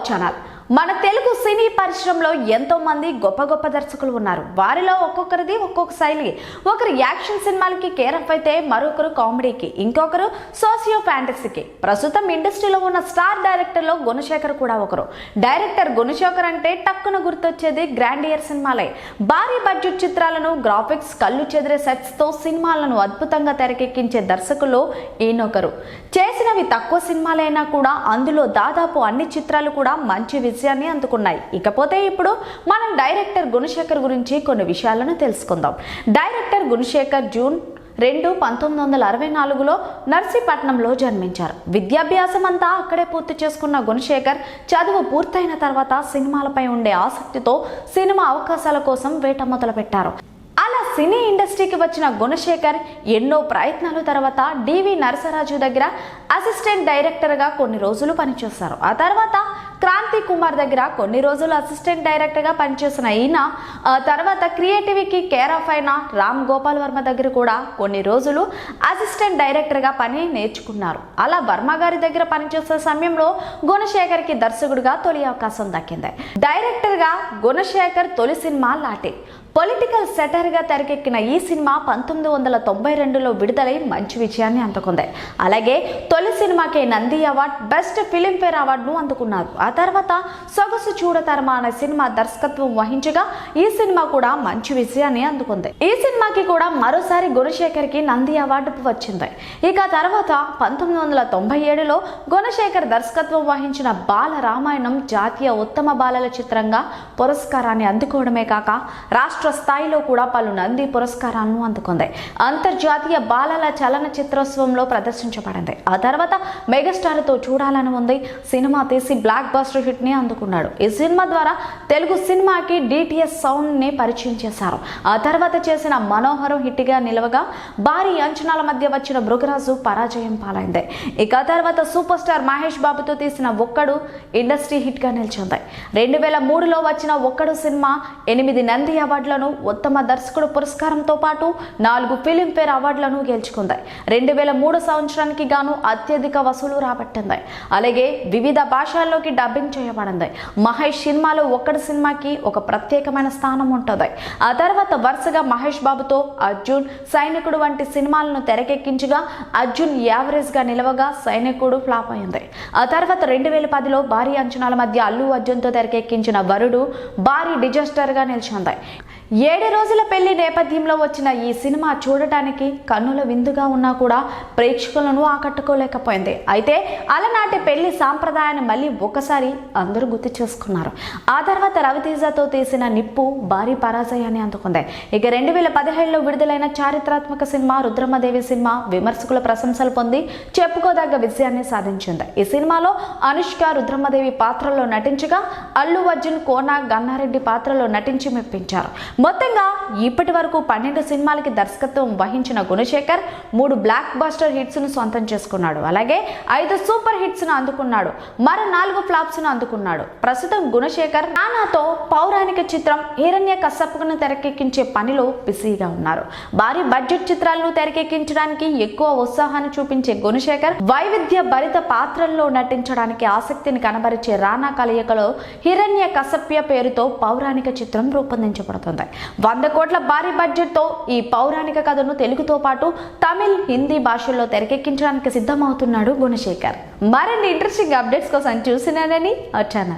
Channel. మన తెలుగు సినీ పరిశ్రమలో ఎంతో మంది గొప్ప గొప్ప దర్శకులు ఉన్నారు. వారిలో ఒక్కొక్కరిది ఒక్కొక్క శైలి. ఒకరు యాక్షన్ సినిమాలకి కేరఫ్ అయితే మరొకరు కామెడీకి, ఇంకొకరు సోషియో ఫ్యాంటసీకి. ప్రస్తుతం ఇండస్ట్రీలో ఉన్న స్టార్ డైరెక్టర్లో గుణశేఖర్ కూడా ఒకరు. డైరెక్టర్ గుణశేఖర్ అంటే టక్కున గుర్తొచ్చేది గ్రాండియర్ సినిమాలే. భారీ బడ్జెట్ చిత్రాలను, గ్రాఫిక్స్, కళ్ళు చెదిరే సెట్స్ తో సినిమాలను అద్భుతంగా తెరకెక్కించే దర్శకులు ఈయనొకరు. చేసినవి తక్కువ సినిమాలైనా కూడా అందులో దాదాపు అన్ని చిత్రాలు కూడా మంచి విజయాన్ని అందుకున్నాయి. ఇకపోతే ఇప్పుడు మనం డైరెక్టర్ గుణశేఖర్ గురించి కొన్ని విషయాలను తెలుసుకుందాం. డైరెక్టర్ గుణశేఖర్ జూన్ 2, 1964లో నర్సీపట్నంలో జన్మించారు. విద్యాభ్యాసం అంతా అక్కడే పూర్తి చేసుకున్న గుణశేఖర్ చదువు పూర్తయిన తర్వాత సినిమాలపై ఉండే ఆసక్తితో సినిమా అవకాశాల కోసం వేట మొదలుపెట్టారు. అలా సినీ ఇండస్ట్రీకి వచ్చిన గుణశేఖర్ ఎన్నో ప్రయత్నాల తర్వాత డివి నరసరాజు దగ్గర అసిస్టెంట్ డైరెక్టర్గా కొన్ని రోజులు పనిచేశారు. ఆ తర్వాత క్రాంతి కుమార్ దగ్గర కొన్ని రోజులు అసిస్టెంట్ డైరెక్టర్గా పనిచేసిన ఈయన ఆ తర్వాత క్రియేటివిటీకి కేర్ ఆఫ్ అయిన రామ్ గోపాల్ వర్మ దగ్గర కూడా కొన్ని రోజులు అసిస్టెంట్ డైరెక్టర్గా పని నేర్చుకున్నారు. అలా వర్మ గారి దగ్గర పనిచేసే సమయంలో గుణశేఖర్కి దర్శకుడిగా తొలి అవకాశం దక్కింది. డైరెక్టర్గా గుణశేఖర్ తొలి సినిమా లాటే. పొలిటికల్ సెటర్గా తెరకెక్కిన ఈ సినిమా 1992లో విడుదలై మంచి విజయాన్ని అందుకుంది. అలాగే తొలి సినిమాకే నంది అవార్డ్, బెస్ట్ ఫిలింఫేర్ అవార్డును అందుకున్నారు. ఆ తర్వాత సొగసు చూడతరమా అనే సినిమా దర్శకత్వం వహించగా ఈ సినిమా కూడా మంచి విజయాన్ని అందుకుంది. ఈ సినిమాకి కూడా మరోసారి గుణశేఖర్కి నంది అవార్డు వచ్చింది. ఇక తర్వాత 1997లో గుణశేఖర్ దర్శకత్వం వహించిన బాల రామాయణం జాతీయ ఉత్తమ బాలల చిత్రంగా పురస్కారాన్ని అందుకోవడమే కాక రాష్ట్ర స్థాయిలో కూడా పలు నంది పురస్కారాలను అందుకుంది. అంతర్జాతీయ బాలల చలన చిత్రోత్సవంలో ప్రదర్శించబడింది. ఆ తర్వాత మెగాస్టార్తో చూడాలని ఉంది సినిమా తీసి బ్లాక్ బస్టర్ హిట్ ని అందుకున్నాడు. ఈ సినిమా ద్వారా తెలుగు సినిమాకి డిటిఎస్ సౌండ్ ని పరిచయం చేశారు. ఆ తర్వాత చేసిన మనోహరం హిట్ గా నిలవగా భారీ అంచనాల మధ్య వచ్చిన మృగరాజు పరాజయం పాలైంది. ఇక తర్వాత సూపర్ స్టార్ మహేష్ బాబుతో తీసిన ఒక్కడు ఇండస్ట్రీ హిట్ గా నిలిచింది. 2003లో వచ్చిన ఒక్కడు సినిమా 8 నంది అవార్డులను, ఉత్తమ దర్శకుడు పురస్కారంతో పాటు 4 ఫిలింఫేర్ అవార్డులను గెలుచుకుంది. 2003 సంవత్సరానికి గాను అత్యధిక వసూలు రాబట్టింది. అలాగే వివిధ భాషల్లోకి డబ్బింగ్ చేయబడింది. మహేష్ సినిమాలో ఒక్కడి సినిమాకి ఒక ప్రత్యేకమైన స్థానం ఉంటుంది. ఆ తర్వాత వరుసగా మహేష్ బాబుతో అర్జున్, సైనికుడు వంటి సినిమాలను తెరకెక్కించగా అర్జున్ యావరేజ్ గా నిలవగా సైనికుడు ఫ్లాప్ అయింది. ఆ తర్వాత 2010లో భారీ అంచనాల మధ్య అల్లు అర్జున్తో తెరకెక్కించిన వరుడు భారీ డిజాస్టర్ గా నిలిచింది. 7 రోజుల పెళ్లి నేపథ్యంలో వచ్చిన ఈ సినిమా చూడటానికి కన్నుల విందుగా ఉన్నా కూడా ప్రేక్షకులను ఆకట్టుకోలేకపోయింది. అయితే అలనాటి పెళ్లి సాంప్రదాయాన్ని మళ్ళీ ఒకసారి అందరూ గుర్తు చేసుకున్నారు. ఆ తర్వాత రవితేజతో తీసిన నిప్పు భారీ పరాజయాన్ని అందుకుంది. ఇక 2017లో విడుదలైన చారిత్రాత్మక సినిమా రుద్రమదేవి సినిమా విమర్శకుల ప్రశంసలు పొంది చెప్పుకోదగ్గ విజయాన్ని సాధించింది. ఈ సినిమాలో అనుష్క రుద్రమదేవి పాత్రలో నటించగా అల్లు అర్జున్ కోన గన్నారెడ్డి పాత్రలో నటించి మెప్పించారు. మొత్తంగా ఇప్పటి వరకు 12 సినిమాలకి దర్శకత్వం వహించిన గుణశేఖర్ 3 బ్లాక్ బస్టర్ హిట్స్ ను సొంతం చేసుకున్నాడు. అలాగే 5 సూపర్ హిట్స్ ను అందుకున్నాడు. మరో 4 ఫ్లాప్స్ ను అందుకున్నాడు. ప్రస్తుతం గుణశేఖర్ నానాతో పౌరాణిక చిత్రం హిరణ్య కశ్యపును తెరకెక్కించే పనిలో బిజీగా ఉన్నారు. భారీ బడ్జెట్ చిత్రాలను తెరకెక్కించడానికి ఎక్కువ ఉత్సాహాన్ని చూపించే గుణశేఖర్ వైవిధ్య భరిత పాత్రల్లో నటించడానికి ఆసక్తిని కనబరిచే రానా కలయికలో హిరణ్య కశ్యప్య పేరుతో పౌరాణిక చిత్రం రూపొందించబడుతుంది. 100 కోట్ల భారీ బడ్జెట్ తో ఈ పౌరాణిక కథను తెలుగుతో పాటు తమిళ్, హిందీ భాషల్లో తెరకెక్కించడానికి సిద్ధమవుతున్నాడు గుణశేఖర్. మరిన్ని ఇంట్రెస్టింగ్ అప్డేట్స్ కోసం చూసినానని ఛానల్.